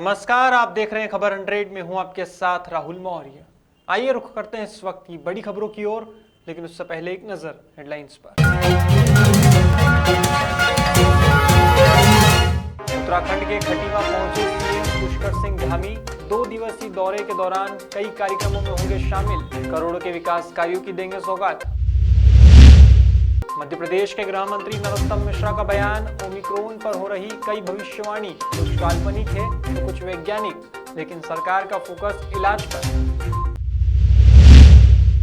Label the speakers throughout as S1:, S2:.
S1: नमस्कार, आप देख रहे हैं खबर 100 में हूं आपके साथ राहुल मौर्य। आइए रुख करते हैं इस वक्त की बड़ी खबरों की ओर, लेकिन उससे पहले एक नजर हेडलाइंस पर। उत्तराखंड के खटीमा पहुंचे सीएम पुष्कर सिंह धामी 2 दिवसीय दौरे के दौरान कई कार्यक्रमों में होंगे शामिल, करोड़ों के विकास कार्यों की देंगे सौगात। मध्य प्रदेश के गृह मंत्री नरोत्तम मिश्रा का बयान, ओमिक्रॉन पर हो रही कई भविष्यवाणी कुछ काल्पनिक है तो कुछ वैज्ञानिक, लेकिन सरकार का फोकस इलाज पर।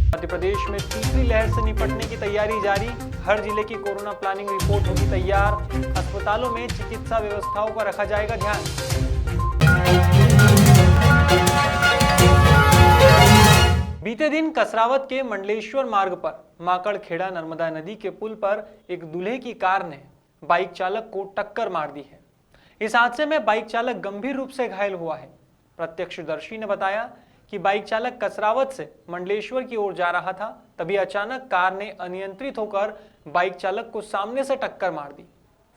S1: मध्य प्रदेश में तीसरी लहर से निपटने की तैयारी जारी, हर जिले की कोरोना प्लानिंग रिपोर्ट होगी तैयार, अस्पतालों में चिकित्सा व्यवस्थाओं का रखा जाएगा ध्यान। बीते दिन कसरावत के मंडलेश्वर मार्ग पर माकड़खेड़ा नर्मदा नदी के पुल पर एक दूल्हे की कार ने बाइक चालक को टक्कर मार दी है। इस हादसे में बाइक चालक गंभीर रूप से घायल हुआ है। प्रत्यक्षदर्शी ने बताया कि बाइक चालक कसरावत से मंडलेश्वर की ओर जा रहा था, तभी अचानक कार ने अनियंत्रित होकर बाइक चालक को सामने से टक्कर मार दी।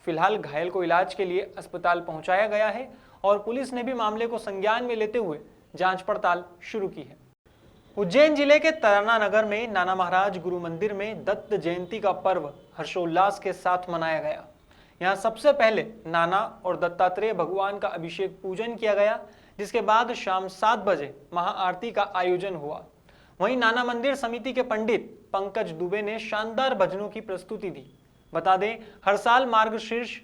S1: फिलहाल घायल को इलाज के लिए अस्पताल पहुंचाया गया है और पुलिस ने भी मामले को संज्ञान में लेते हुए जांच पड़ताल शुरू की है। उज्जैन जिले के तराना नगर में नाना महाराज गुरु मंदिर में दत्त जयंती का पर्व हर्षोल्लास के साथ मनाया गया। यहां सबसे पहले नाना और दत्तात्रेय भगवान का अभिषेक पूजन किया गया, जिसके बाद शाम 7 बजे महाआरती का आयोजन हुआ। वहीं नाना मंदिर समिति के पंडित पंकज दुबे ने शानदार भजनों की प्रस्तुति दी। बता दें, हर साल मार्गशीर्ष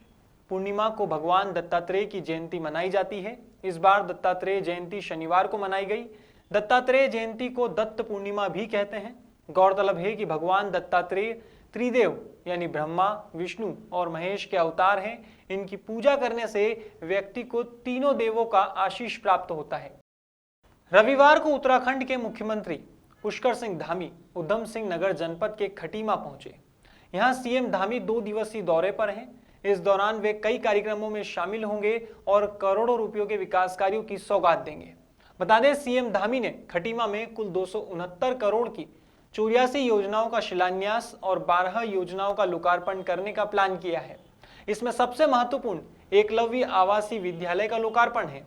S1: पूर्णिमा को भगवान दत्तात्रेय की जयंती मनाई जाती है। इस बार दत्तात्रेय जयंती शनिवार को मनाई गई। दत्तात्रेय जयंती को दत्त पूर्णिमा भी कहते हैं। गौरतलब है कि भगवान दत्तात्रेय त्रिदेव यानी ब्रह्मा, विष्णु और महेश के अवतार हैं। इनकी पूजा करने से व्यक्ति को तीनों देवों का आशीष प्राप्त होता है। रविवार को उत्तराखंड के मुख्यमंत्री पुष्कर सिंह धामी उधम सिंह नगर जनपद के खटीमा पहुंचे। यहां सीएम धामी 2 दिवसीय दौरे पर हैं। इस दौरान वे कई कार्यक्रमों में शामिल होंगे और करोड़ों रुपयों के विकास कार्यों की सौगात देंगे। बता दें, सीएम धामी ने खटीमा में कुल 269 करोड़ की 84 योजनाओं का शिलान्यास और 12 योजनाओं का लोकार्पण करने का प्लान किया है। इसमें सबसे महत्वपूर्ण एकलव्य आवासीय विद्यालय का लोकार्पण है।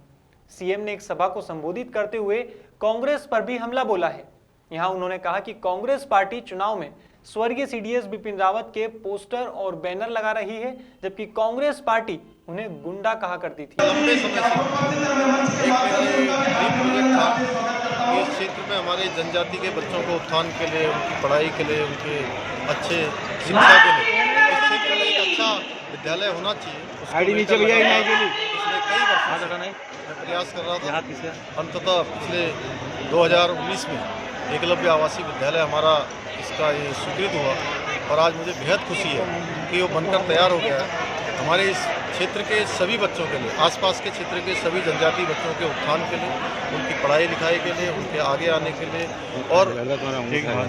S1: सीएम ने एक सभा को संबोधित करते हुए कांग्रेस पर भी हमला बोला है। यहां उन्होंने कहा कि कांग्रेस पार्टी चुनाव में स्वर्गीय सीडीएस बिपिन रावत के पोस्टर और बैनर लगा रही है, जबकि कांग्रेस पार्टी उन्हें गुंडा कहा करती थी।
S2: लंबे समय से एक प्रोजेक्ट था कि इस क्षेत्र में हमारे जनजाति के बच्चों को उत्थान के लिए, उनकी पढ़ाई के लिए, उनके अच्छे शिक्षा के लिए इस क्षेत्र में एक अच्छा विद्यालय होना चाहिए। नीचे भैया पिछले कई वर्षों से मैं प्रयास कर रहा था। अंततः पिछले 2019 में एकलव्य आवासीय विद्यालय हमारा इसका ये स्वीकृत हुआ और आज मुझे बेहद खुशी है कि वो बनकर तैयार हो गया है। हमारे इस क्षेत्र के सभी बच्चों के लिए, आसपास के क्षेत्र के सभी जनजाति बच्चों के उत्थान के लिए, उनकी पढ़ाई लिखाई के लिए, उनके आगे आने के लिए और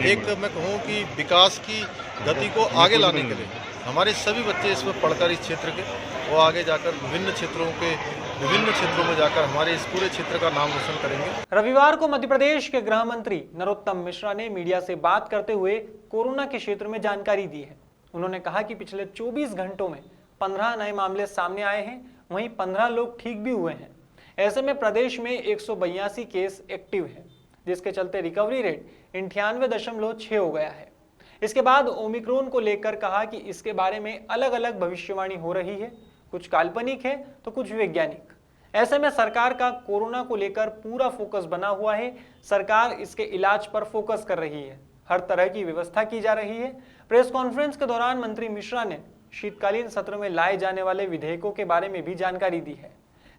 S2: एक मैं कहूँ कि विकास की गति को आगे लाने के लिए हमारे सभी बच्चे इसमें पढ़कर इस क्षेत्र के वो आगे जाकर विभिन्न क्षेत्रों में जाकर हमारे इस पूरे क्षेत्र का नाम रोशन करेंगे।
S1: रविवार को मध्य प्रदेश के गृह मंत्री नरोत्तम मिश्रा ने मीडिया से बात करते हुए कोरोना के क्षेत्र में जानकारी दी है। उन्होंने कहा कि पिछले 24 घंटों में 15 नए मामले सामने आए हैं, वहीं 15 लोग ठीक भी हुए हैं। ऐसे में प्रदेश में 182 केस एक्टिव है, जिसके चलते रिकवरी रेट 98.6 हो गया है। इसके बाद ओमिक्रॉन को लेकर कहा कि इसके बारे में अलग अलग भविष्यवाणी हो रही है, कुछ काल्पनिक है तो कुछ वैज्ञानिक। ऐसे में सरकार का कोरोना को लेकर पूरा फोकस बना हुआ है। सरकार इसके इलाज पर फोकस कर रही है, हर तरह की व्यवस्था की जा रही है। प्रेस कॉन्फ्रेंस के दौरान मंत्री मिश्रा ने शीतकालीन सत्र में लाए जाने वाले विधेयकों के बारे में भी जानकारी दी है।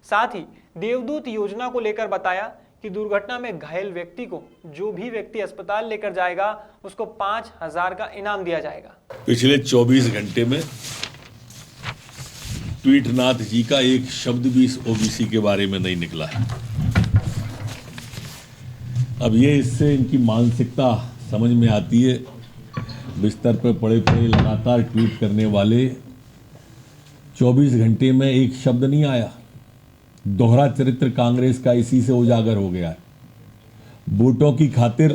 S1: साथ ही देवदूत योजना को लेकर बताया कि दुर्घटना में घायल व्यक्ति को जो भी व्यक्ति अस्पताल लेकर जाएगा उसको 5,000 का इनाम दिया जाएगा।
S3: पिछले 24 घंटे में ट्वीटनाथ जी का एक शब्द भी इस ओबीसी के बारे में नहीं निकला है। अब ये इससे इनकी मानसिकता समझ में आती है। बिस्तर पर पड़े पड़े लगातार ट्वीट करने वाले 24 घंटे में एक शब्द नहीं आया। दोहरा चरित्र कांग्रेस का इसी से उजागर हो गया है। वोटों की खातिर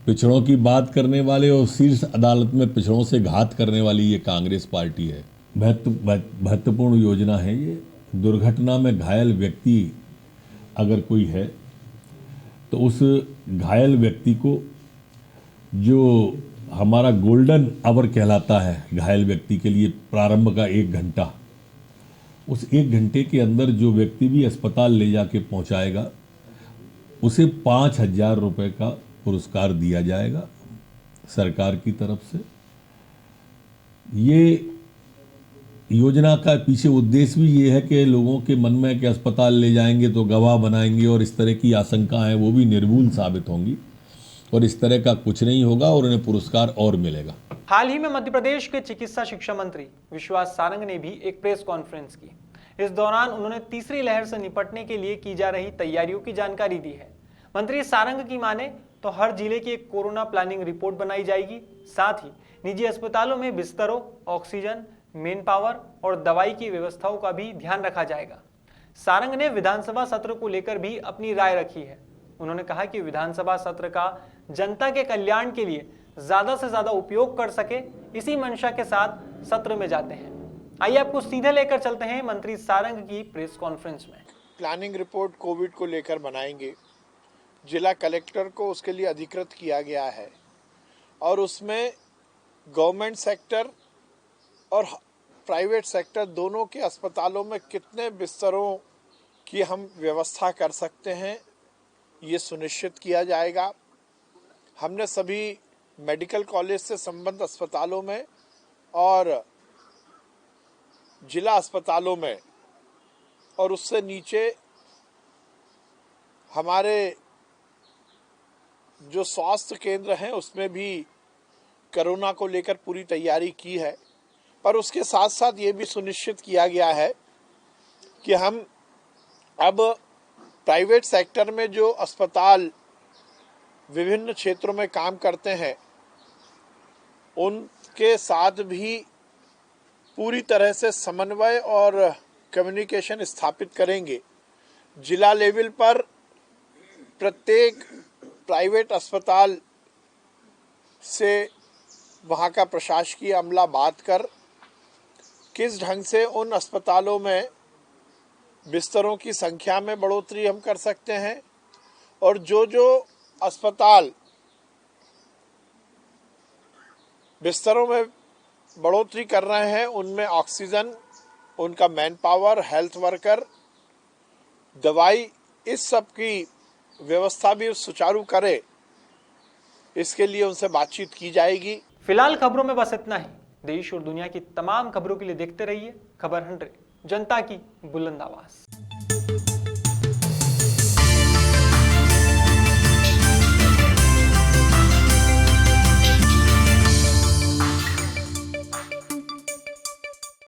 S3: पिछड़ों की बात करने वाले और शीर्ष अदालत में पिछड़ों से घात करने वाली ये कांग्रेस पार्टी है। महत्वपूर्ण योजना है ये। दुर्घटना में घायल व्यक्ति अगर कोई है तो उस घायल व्यक्ति को जो हमारा गोल्डन आवर कहलाता है घायल व्यक्ति के लिए प्रारंभ का 1 घंटा, उस 1 घंटे के अंदर जो व्यक्ति भी अस्पताल ले जाके पहुंचाएगा उसे 5,000 रुपये का पुरस्कार दिया जाएगा सरकार की तरफ से। ये योजना का पीछे उद्देश्य भी ये है कि लोगों के मन में कि अस्पताल ले जाएंगे तो गवाह बनाएंगे और इस तरह की आशंकाएं वो भी निर्मूल साबित होंगी और इस तरह का कुछ नहीं होगा और उन्हें पुरस्कार और मिलेगा।
S1: हाल ही में मध्य प्रदेश के चिकित्सा शिक्षा मंत्री विश्वास सारंग ने भी एक प्रेस कॉन्फ्रेंस की। इस दौरान उन्होंने तीसरी लहर से निपटने के लिए की जा रही तैयारियों की जानकारी दी है। मंत्री सारंग की माने तो हर जिले की एक कोरोना प्लानिंग रिपोर्ट बनाई जाएगी। साथ ही निजी अस्पतालों में बिस्तरों, ऑक्सीजन, मेन पावर और दवाई की व्यवस्थाओं का भी ध्यान रखा जाएगा। सारंग ने विधानसभा सत्र को लेकर भी अपनी राय रखी है। उन्होंने कहा कि विधानसभा सत्र का जनता के कल्याण के लिए ज्यादा से ज्यादा उपयोग कर सके, इसी मंशा के साथ सत्र में जाते हैं। आइए आपको सीधे लेकर चलते हैं मंत्री सारंग की प्रेस कॉन्फ्रेंस में।
S4: प्लानिंग रिपोर्ट कोविड को लेकर बनाएंगे। जिला कलेक्टर को उसके लिए अधिकृत किया गया है और उसमें गवर्नमेंट सेक्टर और प्राइवेट सेक्टर दोनों के अस्पतालों में कितने बिस्तरों की हम व्यवस्था कर सकते हैं ये सुनिश्चित किया जाएगा। हमने सभी मेडिकल कॉलेज से संबद्ध अस्पतालों में और जिला अस्पतालों में और उससे नीचे हमारे जो स्वास्थ्य केंद्र हैं उसमें भी कोरोना को लेकर पूरी तैयारी की है। पर उसके साथ साथ ये भी सुनिश्चित किया गया है कि हम अब प्राइवेट सेक्टर में जो अस्पताल विभिन्न क्षेत्रों में काम करते हैं उनके साथ भी पूरी तरह से समन्वय और कम्युनिकेशन स्थापित करेंगे। जिला लेवल पर प्रत्येक प्राइवेट अस्पताल से वहाँ का प्रशासकीय अमला बात कर किस ढंग से उन अस्पतालों में बिस्तरों की संख्या में बढ़ोतरी हम कर सकते हैं और जो अस्पताल बिस्तरों में बढ़ोतरी कर रहे हैं उनमें ऑक्सीजन, उनका मैन पावर, हेल्थ वर्कर, दवाई, इस सब की व्यवस्था भी सुचारू करे, इसके लिए उनसे बातचीत की जाएगी।
S1: फिलहाल खबरों में बस इतना ही। देश और दुनिया की तमाम खबरों के लिए देखते रहिए खबर 100, जनता की बुलंद आवाज।